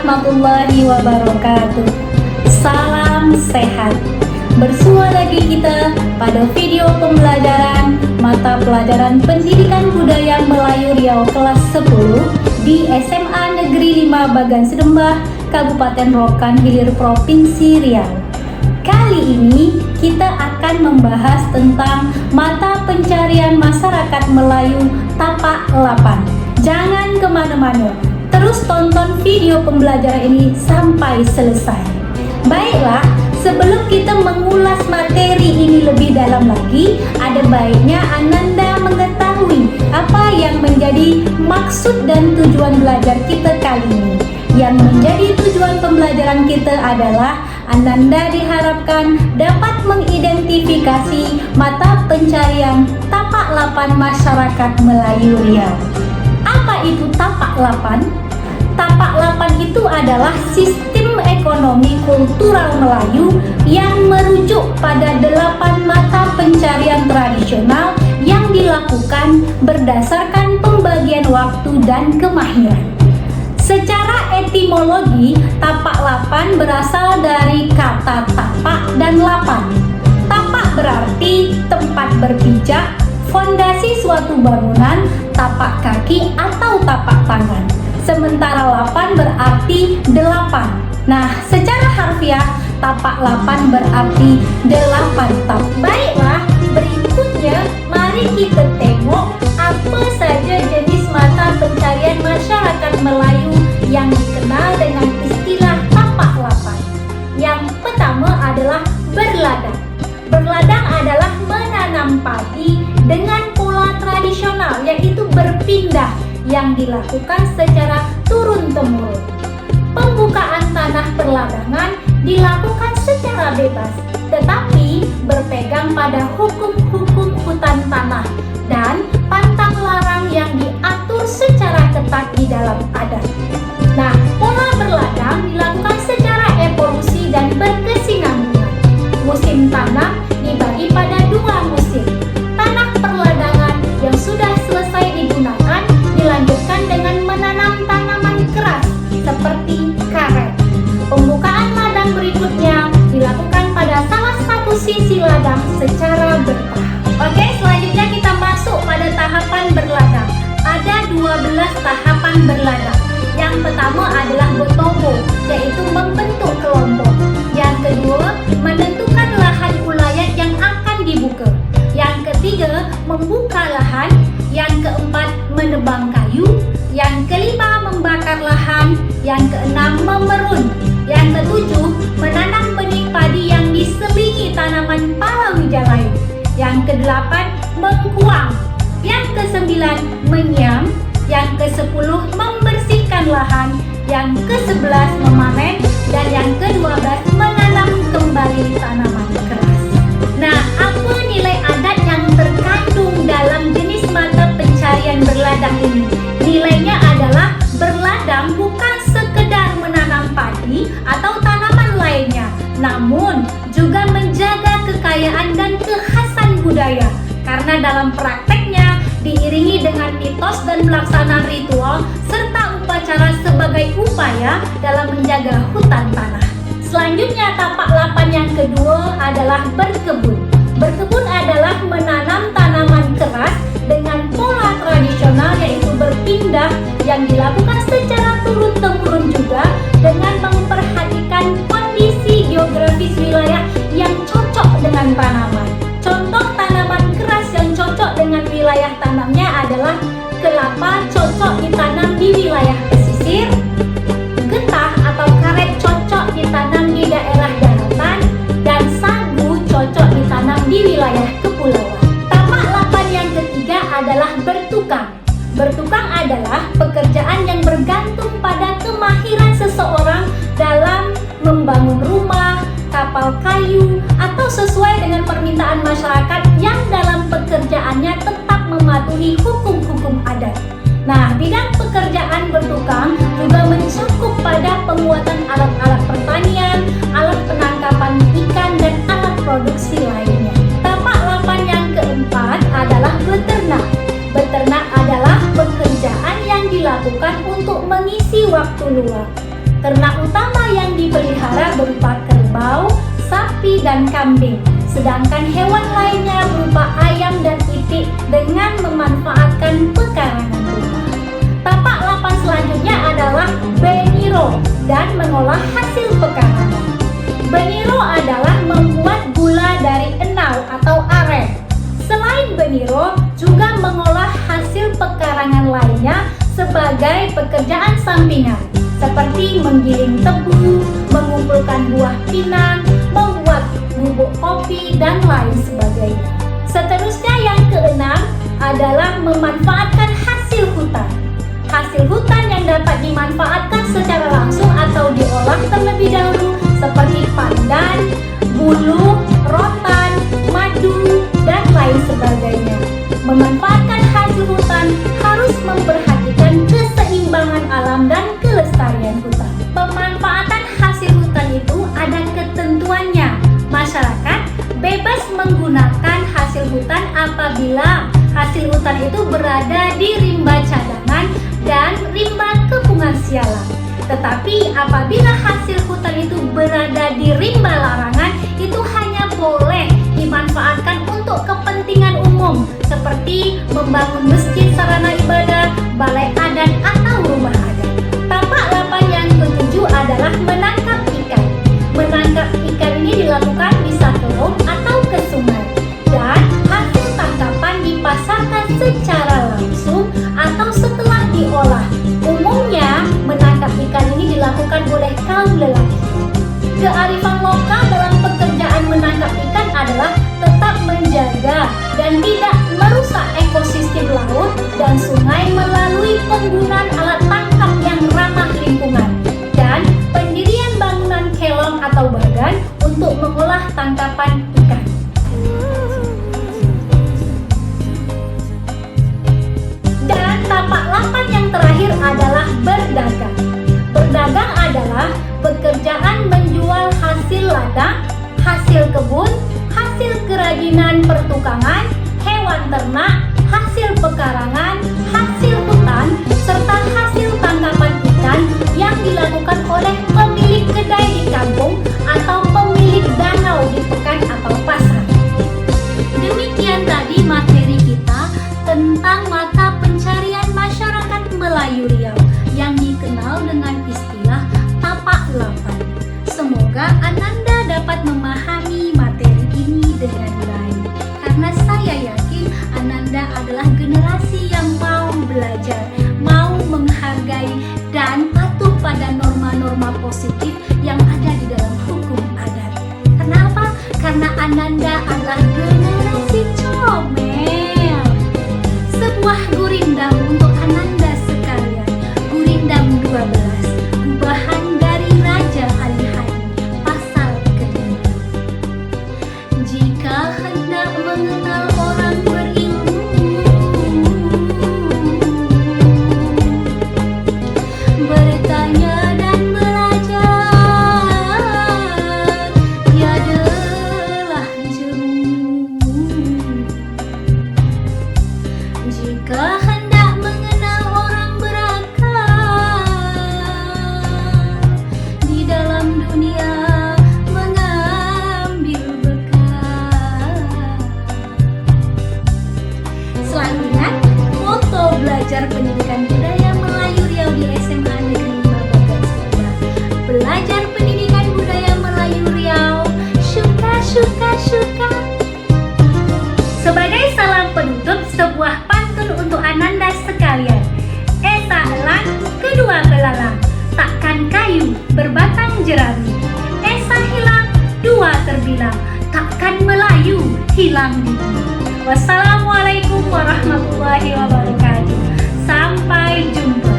warahmatullahi wabarakatuh. Salam sehat. Bersua lagi kita pada video pembelajaran mata pelajaran Pendidikan Budaya Melayu Riau kelas 10 di SMA Negeri 5 Bagan Sedembah, Kabupaten Rokan Hilir, Provinsi Riau. Kali ini kita akan membahas tentang mata pencarian masyarakat Melayu tapak 8. Jangan kemana-mana, terus tonton video pembelajaran ini sampai selesai. Baiklah, sebelum kita mengulas materi ini lebih dalam lagi, ada baiknya Ananda mengetahui apa yang menjadi maksud dan tujuan belajar kita kali ini. Yang menjadi tujuan pembelajaran kita adalah Ananda diharapkan dapat mengidentifikasi mata pencarian tapak 8 masyarakat Melayu Riau. Apa itu tapak 8? Tapak 8 itu adalah sistem ekonomi kultural Melayu yang merujuk pada 8 mata pencarian tradisional yang dilakukan berdasarkan pembagian waktu dan kemahiran. Secara etimologi, tapak 8 berasal dari kata tapak dan lapan. Tapak berarti tempat berpijak, fondasi suatu bangunan, tapak kaki atau tapak tangan. Sementara lapan berarti 8. Nah, secara harfiah tapak 8 berarti 8 tapak. Baiklah, berikutnya mari kita tengok apa saja jenis mata pencarian masyarakat Melayu yang dikenal dengan istilah tapak 8. Yang pertama adalah berladang. Berladang adalah menanam padi dengan pola tradisional, yaitu berpindah yang dilakukan secara turun-temurun. Pembukaan tanah perladangan dilakukan secara bebas, tetapi berpegang pada hukum-hukum hutan tanah dan pantang larang yang diatur secara ketat di dalam adat. Nah, pola berladang dilakukan secara evolusi dan berkesinambungan. Musim tanam dibagi pada 2 musim. Tanah perladangan yang sudah selesai digunakan dilanjutkan dengan menanam tanaman keras seperti karet. Pembukaan ladang berikutnya dilakukan pada salah satu sisi ladang secara bertahap. Oke, selanjutnya kita masuk pada tahapan berladang. Ada 12 tahapan berladang. Yang pertama adalah bertobo, yaitu membentuk kelompok. Yang kedua, menentukan lahan ulayat yang akan dibuka. Yang ketiga, membuka lahan. Yang keempat, menebang kayu. Yang kelima, membakar lahan. Yang keenam, memerun. Yang ketujuh, menanam benih padi yang diselingi tanaman palawija lain. Yang kedelapan, mengkuang. Yang kesembilan, menyiam. Yang kesepuluh, membersihkan lahan. Yang kesebelas, memanen. Dan yang kedua belas, menanam kembali tanaman keras. Nah, apa nilai adat yang terkandung dalam jenis mata pencarian berladang ini? Nilainya adalah berladang bukan sekedar menanam padi atau tanaman lainnya, namun juga menjaga kekayaan dan kekhasan budaya. Karena dalam prakteknya diiringi dengan mitos dan pelaksanaan ritual serta upacara sebagai upaya dalam menjaga hutan tanah. Selanjutnya tapak 8 yang kedua adalah berkebun. Berkebun adalah menanam tanaman keras dengan pola tradisional, yaitu berpindah yang dilakukan secara turun-temurun juga dengan memperhatikan kondisi geografis wilayah yang cocok dengan tanaman. Contoh tanaman keras yang cocok dengan wilayah tanamnya adalah kelapa cocok ditanam di wilayah pesisir, getah atau karet cocok ditanam di daerah daratan, dan sagu cocok ditanam di wilayah kepulauan. Tapak 8 yang ketiga adalah bertukang. Bertukang adalah pekerjaan yang bergantung pada kemahiran seseorang dalam membangun rumah, kapal kayu, atau sesuai dengan permintaan masyarakat yang dalam pekerjaannya tetap mematuhi hukum-hukum adat. Nah, bidang pekerjaan bertukang juga mencakup pada pembuatan alat-alat pertanian, alat penangkapan ikan, dan alat produksi lainnya. Tapak 8 yang keempat adalah beternak. Beternak adalah pekerjaan yang dilakukan untuk mengisi waktu luang. Ternak dan kambing. Sedangkan hewan lainnya berupa ayam dan itik dengan memanfaatkan pekarangan rumah. Tapak 8 selanjutnya adalah beniro dan mengolah hasil pekarangan. Beniro adalah membuat gula dari enau atau aren. Selain beniro, juga mengolah hasil pekarangan lainnya sebagai pekerjaan sampingan, seperti menggiling tebu, mengumpulkan buah pinang, membuat bubuk kopi, dan lain sebagainya. Seterusnya yang keenam adalah memanfaatkan hasil hutan. Hasil hutan yang dapat dimanfaatkan secara langsung atau diolah terlebih dahulu seperti pandan, bulu, rotan, madu, dan lain sebagainya. Memanfaatkan hasil hutan harus memperhatikan keseimbangan alam dan kelestarian hutan. Pemanfaatan hasil hutan itu ada ketentuannya. Masyarakat bebas menggunakan hasil hutan apabila hasil hutan itu berada di rimba cadangan dan rimba kepungan sialang. Tetapi apabila hasil hutan itu berada di rimba larangan, itu hanya boleh dimanfaatkan untuk kepentingan umum seperti membangun masjid, sarana ibadah, balai adat, atau rumah adat. Tapak 8 yang ketujuh adalah menangkap ikan. Menangkap ikan ini dilakukan bisa ke laut atau ke sungai, dan hasil tangkapan dipasarkan secara langsung atau setelah diolah. Umumnya menangkap ikan ini dilakukan oleh kaum lelaki. Kearifan lokal dalam pekerjaan menangkap ikan adalah tetap menjaga dan tidak merusak ekosistem laut dan sungai melalui penggunaan alat tangkap yang ramah lingkungan dan pendirian bangunan kelong atau bagan untuk mengolah tangkapan ikan. Dan tapak 8 yang terakhir adalah berdagang. Berdagang adalah pekerjaan menjual hasil ladang, hasil kebun, hasil kerajinan pertukangan, hewan ternak, hasil pekarangan, hasil hutan, serta hasil tangkapan ikan yang dilakukan oleh pemilik kedai di kampung atau pemilik danau di pekan atau pasar. Demikian tadi materi kita tentang mata pencarian masyarakat Melayu Riau yang dikenal dengan istilah tapak 8. Semoga Ananda dapat memahami materi ini dengan baik, karena saya yakin Ananda adalah generasi yang mau belajar, mau menghargai dan patuh pada norma-norma positif yang ada di dalam hukum adat. Kenapa? Karena Ananda adalah generasi comel. Sebuah gurindam untuk Ananda sekalian. Gurindam 12, gubahan dari Raja Alihani, pasal kedua. Jika hendak mengenal orang berilmu, bertanya dan belajar, tiadalah jemu. Jika hendak mengenal orang berakal, di dalam dunia mengambil bekal. Selanjutnya, foto belajar pendidikan budaya Melayu Riau di SMA Negeri 5 Bagan Serba. Belajar pendidikan budaya Melayu Riau, syuka syuka syuka. Sebagai salam penutup, sebuah pantun untuk Ananda sekalian. Esa elang, kedua belalang, takkan kayu berbatang jerami. Esa hilang, dua terbilang, takkan Melayu hilang di bumi. Wassalamualaikum warahmatullahi wabarakatuh. Sampai jumpa.